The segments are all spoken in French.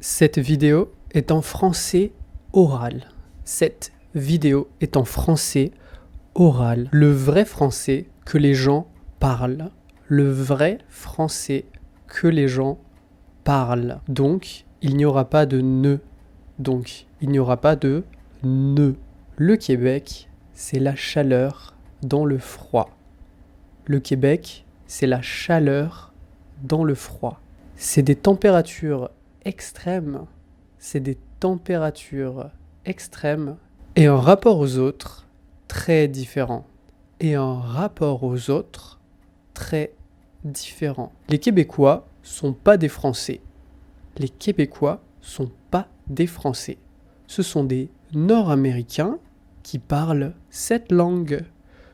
Cette vidéo est en français oral. Cette vidéo est en français oral. Le vrai français que les gens parlent. Le vrai français que les gens parlent. Donc, il n'y aura pas de ne. Donc, il n'y aura pas de ne. Le Québec, c'est la chaleur dans le froid. Le Québec, c'est la chaleur dans le froid. C'est des températures extrêmes. C'est des températures extrêmes et un rapport aux autres très différent. Et un rapport aux autres très différent. Les Québécois sont pas des Français. Les Québécois sont pas des Français. Ce sont des Nord-Américains qui parlent cette langue.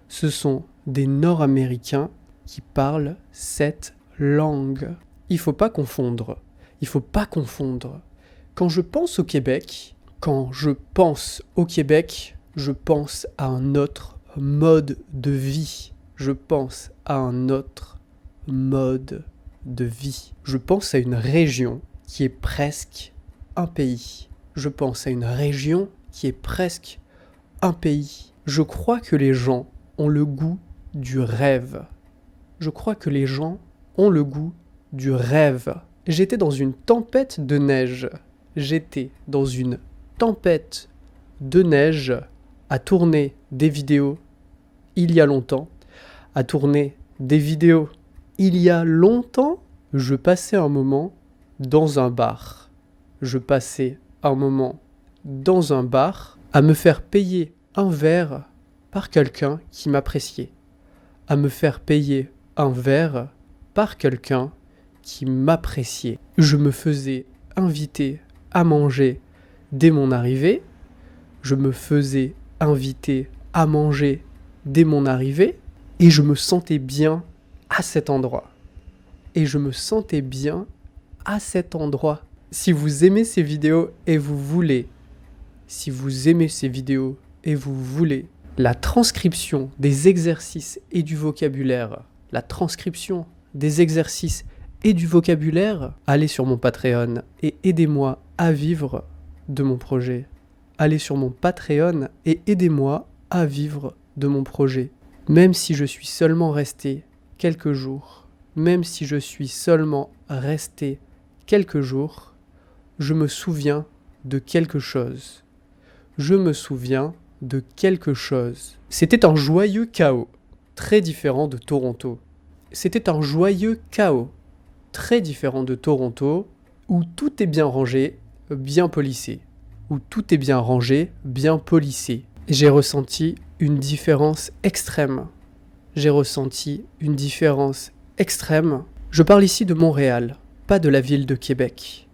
Ce sont des Nord-Américains qui parlent cette langue. Il faut pas confondre. Il faut pas confondre. Quand je pense au Québec, je pense à un autre mode de vie. Je pense à un autre mode de vie. Je pense à une région qui est presque un pays. Je pense à une région qui est presque un pays. Je crois que les gens ont le goût du rêve. Je crois que les gens ont le goût du rêve. J'étais dans une tempête de neige. J'étais dans une tempête de neige à tourner des vidéos il y a longtemps. À tourner des vidéos il y a longtemps. Je passais un moment dans un bar. Je passais un moment dans un bar à me faire payer un verre par quelqu'un qui m'appréciait. À me faire payer un verre par quelqu'un qui m'appréciait. Je me faisais inviter à manger dès mon arrivée. Je me faisais inviter à manger dès mon arrivée. Et je me sentais bien à cet endroit. Et je me sentais bien à cet endroit. Si vous aimez ces vidéos et vous voulez, la transcription des exercices et du vocabulaire, allez sur mon Patreon et aidez-moi à vivre de mon projet. Allez sur mon Patreon et aidez-moi à vivre de mon projet. Même si je suis seulement resté quelques jours, je me souviens de quelque chose. C'était un joyeux chaos, très différent de Toronto. Où tout est bien rangé, bien polissé. J'ai ressenti une différence extrême. Je parle ici de Montréal, pas de la ville de Québec.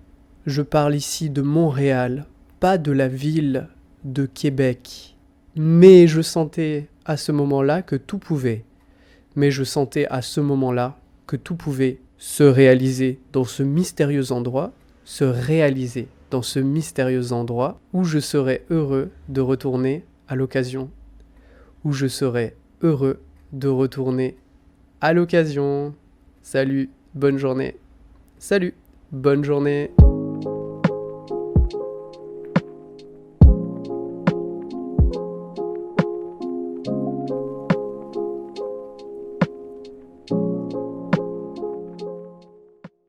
Mais je sentais à ce moment-là que tout pouvait. Se réaliser dans ce mystérieux endroit, où je serais heureux de retourner à l'occasion. Salut, bonne journée.